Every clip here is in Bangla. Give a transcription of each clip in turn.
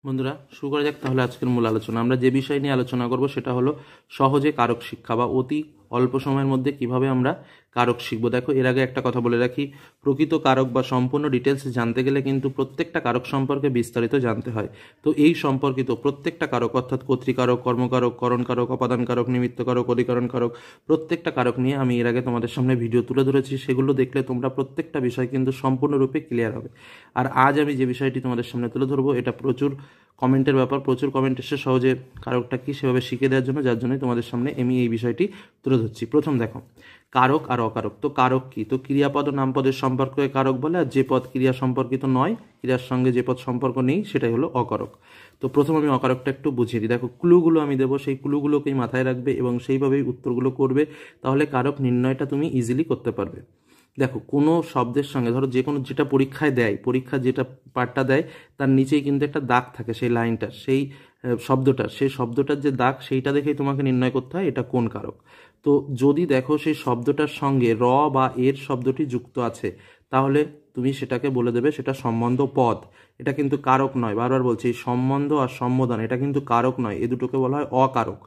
বন্ধুরা শুরু করা যাক তাহলে আজকের মূল আলোচনা। আমরা যে বিষয় নিয়ে আলোচনা করব সেটা হলো সহজে কারক শিক্ষা বা অতি অল্প সময়ের মধ্যে কিভাবে আমরা কারক শিখব। দেখো, এর আগে একটা কথা বলে রাখি, প্রকৃত কারক বা সম্পূর্ণ ডিটেলস জানতে গেলে কিন্তু প্রত্যেকটা কারক সম্পর্কে বিস্তারিত জানতে হয়। তো এই সম্পর্কিত প্রত্যেকটা কারক অর্থাৎ কর্তৃকারক, কর্মকারক, করণকারক, অপাদানকারক, নিমিত্তকারক, অধিকরণকারক, প্রত্যেকটা কারক নিয়ে আমি এর আগে তোমাদের সামনে ভিডিও তুলে ধরেছি। সেগুলো দেখলে তোমরা প্রত্যেকটা বিষয় কিন্তু সম্পূর্ণরূপে ক্লিয়ার হবে। আর আজ আমি যে বিষয়টি তোমাদের সামনে তুলে ধরবো এটা প্রচুর কমেন্টের ব্যাপার, প্রচুর কমেন্ট এসে সহজে কারকটা কি সেভাবে শিখে দেওয়ার জন্য, যার জন্যই তোমাদের সামনে আমি এই বিষয়টি তুলে ধরছি। প্রথম দেখো, কারক আর অকারক। তো কারক কি? তো ক্রিয়াপদ ও নামপদের সম্পর্ককে কারক বলে, আর যে পদ ক্রিয়া সম্পর্কিত নয়, ক্রিয়ার সঙ্গে যে পদ সম্পর্ক নেই, সেটাই হলো অকারক। তো প্রথম আমি অকারকটা একটু বুঝিয়ে দিই। দেখো, ক্লুগুলো আমি দেবো, সেই ক্লুগুলোকেই মাথায় রাখবে এবং সেইভাবেই উত্তরগুলো করবে, তাহলে কারক নির্ণয়টা তুমি ইজিলি করতে পারবে। দেখো, কোনো শব্দের সঙ্গে ধরো যে কোনো যেটা পরীক্ষায় দেয়, পরীক্ষা যেটা পার্টটা দেয় তার নিচেই কিন্তু একটা দাগ থাকে, সেই লাইনটার, সেই শব্দটার, সেই শব্দটার যে দাগ সেইটা দেখেই তোমাকে নির্ণয় করতে হয় এটা কোন কারক। তো যদি দেখো সেই শব্দটার সঙ্গে র বা এর শব্দটি যুক্ত আছে, তাহলে তুমি সেটাকে বলে দেবে সেটা সম্বন্ধ পদ। এটা কিন্তু কারক নয়, বারবার বলছি, এই সম্বন্ধ আর সম্বোধন এটা কিন্তু কারক নয়, এ দুটোকে বলা হয় অকারক।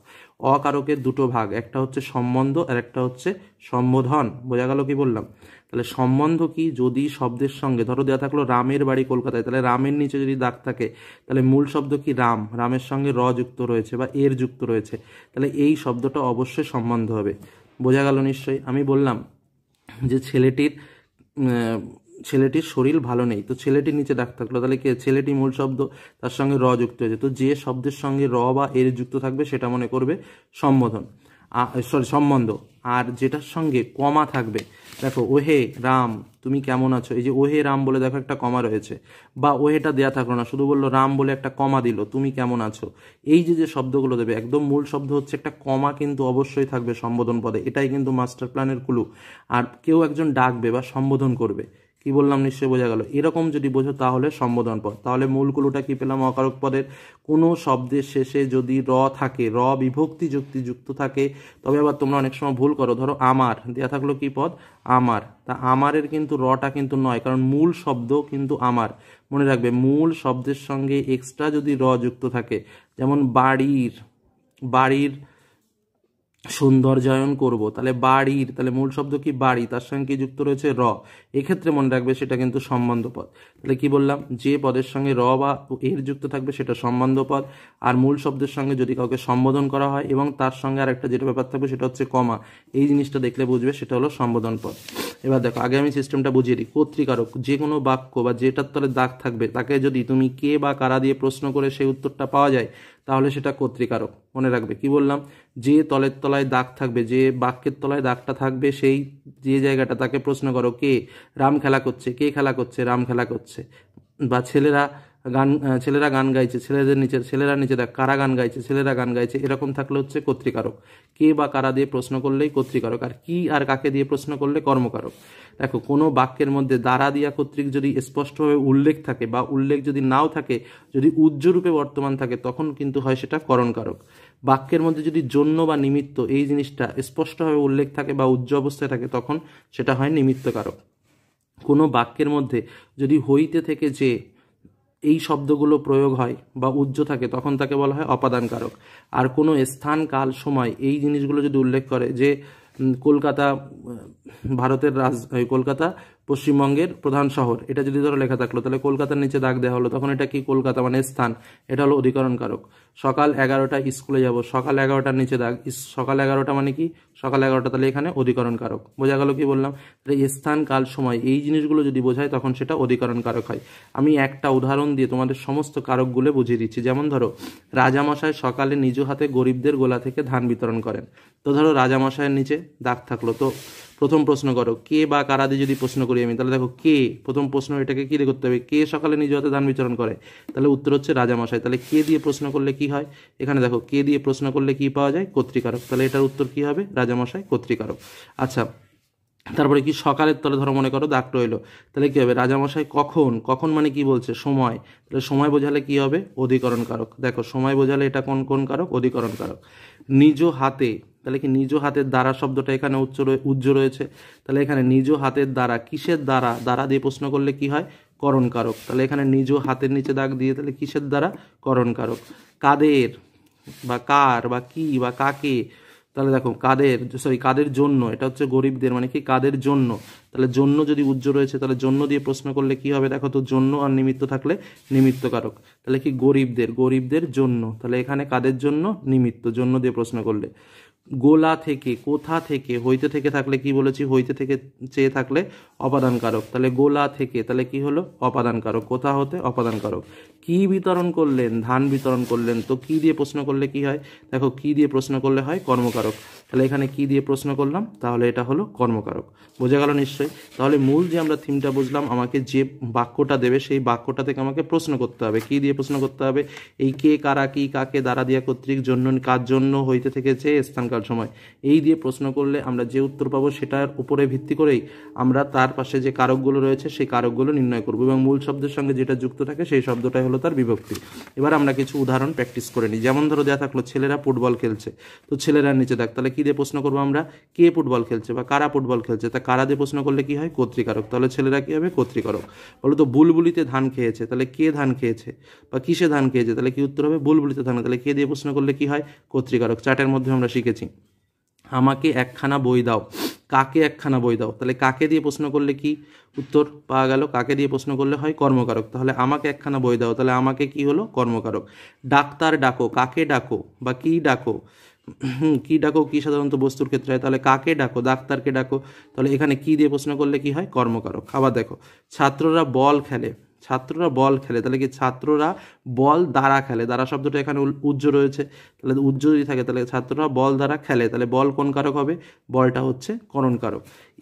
অকারকের দুটো ভাগ, একটা হচ্ছে সম্বন্ধ আর একটা হচ্ছে সম্বোধন। বোঝা গেল কি বললাম? তাহলে সম্বন্ধ কি? যদি শব্দের সঙ্গে ধরো দেওয়া থাকলো রামের বাড়ি কলকাতায়, তাহলে রামের নিচে যদি দাগ থাকে তাহলে মূল শব্দ কি? রাম। রামের সঙ্গে র যুক্ত রয়েছে বা এর যুক্ত রয়েছে, তাহলে এই শব্দটা অবশ্যই সম্বন্ধ হবে। বোঝা গেল নিশ্চয়ই? আমি বললাম যে ছেলেটির শরীর ভালো নেই, তো ছেলেটির নিচে দাগ থাকলো, তাহলে কে? ছেলেটি মূল শব্দ, তার সঙ্গে র যুক্ত হয়েছে, তো যে শব্দের সঙ্গে র বা এর যুক্ত থাকবে সেটা মনে করবে সম্বোধন, সম্বন্ধ। আর যেটার সঙ্গে কমা থাকবে, দেখো, ওহে রাম তুমি কেমন আছো, এই যে ওহে রাম বলে দেখো একটা কমা রয়েছে, বা ওহেটা দেয়া থাকলো না, শুধু বললো রাম বলে একটা কমা দিল, তুমি কেমন আছো, এই যে যে শব্দগুলো দেবে একদম মূল শব্দ হচ্ছে, একটা কমা কিন্তু অবশ্যই থাকবে সম্বোধন পদে, এটাই কিন্তু মাস্টার প্ল্যানের ক্লু। আর কেউ একজন ডাকবে বা সম্বোধন করবে, কি বললাম নিশ্চয়ই বোঝা গেল? এরকম যদি বোঝো তাহলে সম্বোধন পদ। তাহলে মূল ক্লুটা কি পেলাম? অকারক পদের কোনো শব্দের শেষে যদি র থাকে, র বিভক্তি যুক্ত থাকে, তবে আবার তোমরা অনেক সময় ভুল করো, ধরো আমার দেয়া থাকলো কি পদ? আমার। তা আমারের কিন্তু রটা কিন্তু নয়, কারণ মূল শব্দ কিন্তু আমার। মনে রাখবে, মূল শব্দের সঙ্গে এক্সট্রা যদি র যুক্ত থাকে, যেমন বাড়ির, বাড়ির সৌন্দর্যায়ন করব, তাহলে বাড়ির, তাহলে মূল শব্দ কি? বাড়ি, তার সঙ্গে কি যুক্ত রয়েছে? র। এক্ষেত্রে মনে রাখবে সেটা কিন্তু সম্বন্ধ পদ। তাহলে কি বললাম? যে পদের সঙ্গে র বা এর যুক্ত থাকবে সেটা সম্বন্ধ পদ, আর মূল শব্দের সঙ্গে যদি কাউকে সম্বোধন করা হয় এবং তার সঙ্গে আর একটা যেটা ব্যাপার থাকবে সেটা হচ্ছে কমা, এই জিনিসটা দেখলে বুঝবে সেটা হলো সম্বোধন পদ। এবার দেখো, আগে আমি সিস্টেমটা বুঝিয়ে দিই। কর্তৃকারক, যে কোনো বাক্য বা যেটার তলে দাগ থাকবে তাকে যদি তুমি কে বা কারা দিয়ে প্রশ্ন করে সেই উত্তরটা পাওয়া যায়, তাহলে সেটা কর্তৃকারক। মনে রাখবে কি বললাম? যে তলের তলায় দাগ থাকবে, যে বাক্যের তলায় দাগটা থাকবে, সেই যে জায়গাটা তাকে প্রশ্ন করো, কে রাম খেলা করছে, কে খেলা করছে? রাম খেলা করছে। বা ছেলেরা গান গাইছে, ছেলেরা নিচে দেখ কারা গান গাইছে, ছেলেরা গান গাইছে, এরকম থাকলে হচ্ছে কর্তৃকারক। কে বা কারা দিয়ে প্রশ্ন করলেই কর্তৃকারক, আর কি আর কাকে দিয়ে প্রশ্ন করলে কর্মকারক। দেখো, কোনো বাক্যের মধ্যে দ্বারা দিয়া কর্তৃক যদি স্পষ্টভাবে উল্লেখ থাকে, বা উল্লেখ যদি নাও থাকে, যদি উজ্জ্বরূপে বর্তমান থাকে, তখন কিন্তু হয় সেটা করণকারক। বাক্যের মধ্যে যদি জন্য বা নিমিত্ত এই জিনিসটা স্পষ্টভাবে উল্লেখ থাকে বা উজ্জ্ব অবস্থায় থাকে, তখন সেটা হয় নিমিত্তকারক। কোনো বাক্যের মধ্যে যদি হইতে থেকে যে এই শব্দগুলো প্রয়োগ হয় বা উজ্জ থাকে, তখন তাকে বলা হয় অপাদানকারক। আর কোনো স্থান কাল সময় এই জিনিসগুলো যদি উল্লেখ করে, যে কলকাতা ভারতের কলকাতা পশ্চিমবঙ্গের প্রধান শহর, এটা যদি ধরো লেখা থাকলো, তাহলে কলকাতার নিচে দাগ দেওয়া হলো, তখন এটা কি? কলকাতা মানে স্থান, এটা হলো অধিকরণ কারক। সকাল 11টায় স্কুলে যাব, সকাল 11টার নিচে দাগ, সকাল 11টা মানে কি? সকাল 11টা, তাহলে এখানে অধিকরণ কারক। বোঝা গেল কি বললাম? তাহলে স্থান কাল সময় এই জিনিসগুলো যদি বোঝায়, তখন সেটা অধিকরণ কারক হয়। আমি একটা উদাহরণ দিয়ে তোমাদের সমস্ত কারকগুলো বুঝিয়ে দিচ্ছি। যেমন ধরো, রাজামশাই সকালে নিজ হাতে গরিবদের গোলা থেকে ধান বিতরণ করেন। তো ধরো রাজামশাইয়ের নিচে দাগ থাকলো, তো প্রথম প্রশ্ন করো কে বা কারা দিয়ে যদি প্রশ্ন করি আমি, তাহলে দেখো কে, প্রথম প্রশ্ন এটাকে কি করতে হবে? কে সকালে নিজ হাতে ধান বিতরণ করে? তাহলে উত্তর হচ্ছে রাজামশাই। তাহলে কে দিয়ে প্রশ্ন করলে কি হয়? এখানে দেখো, কে দিয়ে প্রশ্ন করলে কি পাওয়া যায়? কর্তৃকারক। তাহলে এটার উত্তর কি হবে? রাজামশাই, কর্তৃকারক। আচ্ছা, তারপরে কি? সকালের তলে ধরো মনে করো দাগটা হইলো, তাহলে কি হবে? রাজামশাই কখন, কখন মানে কি বলছে? সময়। তাহলে সময় বোঝালে কি হবে? অধিকরণ কারক। দেখো, সময় বোঝালে এটা কোন কোন কারক? অধিকরণ কারক। নিজ হাতে, তাহলে কি? নিজ হাতের দ্বারা শব্দটা এখানে উজ্জ্ব রয়েছে, তাহলে এখানে নিজ হাতের দ্বারা, কিসের দ্বারা? দ্বারা দিয়ে প্রশ্ন করলে কি হয়? করণ কারক। তাহলে এখানে নিজ হাতের নিচে দাগ দিয়ে, তাহলে কিসের দ্বারা? করণ কারক। কাদের বা কার বা কি বা কাকে, তাহলে দেখো কাদের জন্য, এটা হচ্ছে গরিবদের, মানে কি কাদের জন্য। তাহলে জন্য যদি উজ্জ রয়েছে তাহলে জন্য দিয়ে প্রশ্ন করলে কি হবে? দেখো তো, জন্য আর নিমিত্ত থাকলে নিমিত্ত কারক। তাহলে কি গরিবদের জন্য, তাহলে এখানে কাদের জন্য? নিমিত্ত, জন্য দিয়ে প্রশ্ন করলে। গোলা থেকে, কোথা থেকে, হইতে থেকে থাকলে কি বলেছি? হইতে থেকে চেয়ে থাকলে অপাদান কারক। তাহলে গোলা থেকে, তাহলে কি হলো? অপাদান কারক। কোথা হতে? অপাদান কারক। কি বিতরণ করলেন? ধান বিতরণ করলেন। তো কি দিয়ে প্রশ্ন করলে কি হয়? দেখো, কি দিয়ে প্রশ্ন করলে হয়? কর্মকারক। তাহলে এখানে কি দিয়ে প্রশ্ন করলাম? তাহলে এটা হলো কর্মকারক। বোঝা গেল নিশ্চয়ই? তাহলে মূল যে আমরা থিমটা বুঝলাম, আমাকে যে বাক্যটা দেবে সেই বাক্যটা থেকে আমাকে প্রশ্ন করতে হবে। কি দিয়ে প্রশ্ন করতে হবে? এই কে, কারা, কি, কাকে, দ্বারা, দিয়া, কর্তৃক, জন্য, কার জন্য, হইতে থেকে চেয়ে, স্থানকাল, সময়, এই দিয়ে প্রশ্ন করলে আমরা যে উত্তর পাবো সেটার উপরে ভিত্তি করেই আমরা তার পাশে যে কারকগুলো রয়েছে সেই কারকগুলো নির্ণয় করব, এবং মূল শব্দের সঙ্গে যেটা যুক্ত থাকে সেই শব্দটাই হলো তার বিভক্তি। এবার আমরা কিছু উদাহরণ প্র্যাকটিস করে নিই। যেমন ধরো, দেওয়া থাকলো ছেলেরা ফুটবল খেলছে, তো ছেলেরা নিচে দেখ, তাহলে কি দিয়ে প্রশ্ন করবো আমরা? কে ফুটবল খেলছে বা কারা ফুটবল খেলছে, তা কারা দিয়ে প্রশ্ন করলে কি হয়? কর্তৃকারক। তাহলে ছেলেরা কি হবে? কর্তৃকারক। বলো তো, বুলবুলিতে ধান খেয়েছে, তাহলে কে ধান খেয়েছে বা কিসে ধান খেয়েছে, তাহলে কি উত্তর হবে? বুলবুলিতে ধান। তাহলে কে দিয়ে প্রশ্ন করলে কি হয়? কর্তৃকারক। চার্টের মধ্যে আমরা শিখেছি আমাকে একখানা বই দাও, কাকে একখানা বই দাও, তাহলে কাকে দিয়ে প্রশ্ন করলে কি উত্তর পাওয়া গেল? কাকে দিয়ে প্রশ্ন করলে হয় কর্মকারক। তাহলে আমাকে একখানা বই দাও, তাহলে আমাকে কি হলো? কর্মকারক। ডাক্তার ডাকো, কাকে ডাকো বা কি ডাকো? কি ডাকো কি সাধারণত বস্তুর ক্ষেত্রে হয়, তাহলে কাকে ডাকো? ডাক্তারকে ডাকো। তাহলে এখানে কি দিয়ে প্রশ্ন করলে কি হয়? কর্মকারক। আবার দেখো, ছাত্ররা বল খেলে, তাহলে কি ছাত্ররা বল দ্বারা খেলে, দ্বারা শব্দটা এখানে উজ্জ রয়েছে, তাহলে উজ্জ যদি থাকে তাহলে ছাত্ররা বল দ্বারা খেলে, তাহলে বল কোন কারক হবে? বলটা হচ্ছে করণ কারক।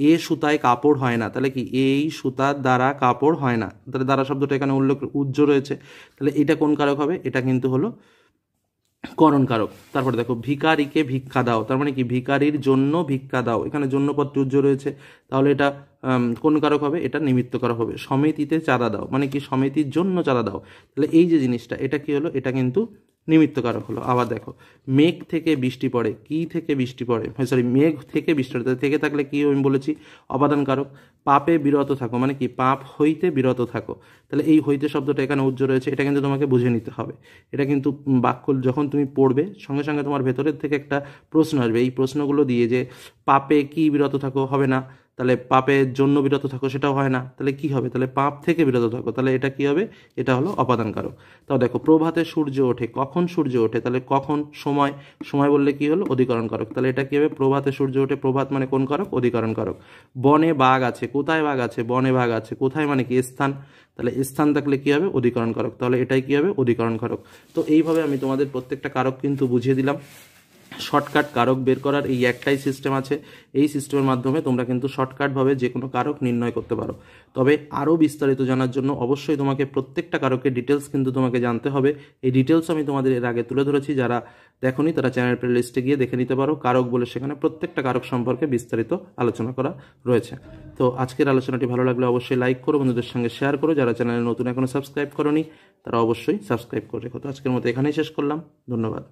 এ সুতায় কাপড় হয় না, তাহলে কি এই সুতার দ্বারা কাপড় হয় না, তাহলে দ্বারা শব্দটা এখানে উল্লেখ উজ্জ রয়েছে, তাহলে এটা কোন কারক হবে? এটা কিন্তু হলো করণ কারক। তারপরে দেখো, ভিখারিকে ভিক্ষা দাও, তার মানে কি ভিখারির জন্য ভিক্ষা দাও, এখানে জন্য পদটি উজ্জ রয়েছে, তাহলে এটা কোন কারক হবে? এটা নিমিত্ত কারক হবে। সমিতিতে চাঁদা দাও, মানে কি সমিতির জন্য চাঁদা দাও, তাহলে এই যে জিনিসটা এটা কি হলো? এটা কিন্তু নিমিত্ত কারক হলো। আবার দেখো, মেঘ থেকে বৃষ্টি পড়ে, কি থেকে বৃষ্টি পড়ে, মেঘ থেকে বৃষ্টি পড়ে, থেকে থাকলে কি আমি বলেছি? অপাদান কারক। পাপে বিরত থাকো, মানে কি পাপ হইতে বিরত থাকো, তাহলে এই হইতে শব্দটা এখানে উজ্জ রয়েছে, এটা কিন্তু তোমাকে বুঝে নিতে হবে। এটা কিন্তু বাক্য যখন তুমি পড়বে সঙ্গে সঙ্গে তোমার ভেতরের থেকে একটা প্রশ্ন আসবে, এই প্রশ্নগুলো দিয়ে যে পাপে কি বিরত থাকো হবে না, তাহলে পাপের জন্য বিরত থাকো সেটাও হয় না, তাহলে কি হবে? তাহলে পাপ থেকে বিরত থাকো, তাহলে এটা কি হবে? এটা হলো অপাদান কারক। তাও দেখো, প্রভাতে সূর্য ওঠে, কখন সূর্য ওঠে, তাহলে কখন? সময়, সময় বললে কি হলো? অধিকরণ কারক, তাহলে এটা কি হবে? প্রভাতে সূর্য ওঠে, প্রভাত মানে কোন কারক? অধিকরণ কারক। বনে বাঘ আছে, কোথায় বাঘ আছে? বনে বাঘ আছে, কোথায় মানে কি স্থান, তাহলে স্থান থাকলে কি হবে? অধিকরণ কারক, তাহলে এটাই কি হবে? অধিকরণ কারক। তো এইভাবে আমি তোমাদের প্রত্যেকটা কারক কিন্তু বুঝিয়ে দিলাম। শর্টকাট কারক বের করার এই একটাই সিস্টেম আছে, এই সিস্টেমের মাধ্যমে তোমরা কিন্তু শর্টকাটভাবে যে কোনো কারক নির্ণয় করতে পারো। তবে আরও বিস্তারিত জানার জন্য অবশ্যই তোমাকে প্রত্যেকটা কারকের ডিটেলস কিন্তু তোমাকে জানতে হবে। এই ডিটেলস আমি তোমাদের এর আগে তুলে ধরেছি, যারা দেখোনি তারা চ্যানেল প্লে লিস্টে গিয়ে দেখে নিতে পারো। কারক বলে সেখানে প্রত্যেকটা কারক সম্পর্কে বিস্তারিত আলোচনা করা রয়েছে। তো আজকের আলোচনাটি ভালো লাগলে অবশ্যই লাইক করো, বন্ধুদের সঙ্গে শেয়ার করো, যারা চ্যানেলে নতুন এখনো সাবস্ক্রাইব করোনি তারা অবশ্যই সাবস্ক্রাইব করে রেখো। তো আজকের মতো এখানেই শেষ করলাম, ধন্যবাদ।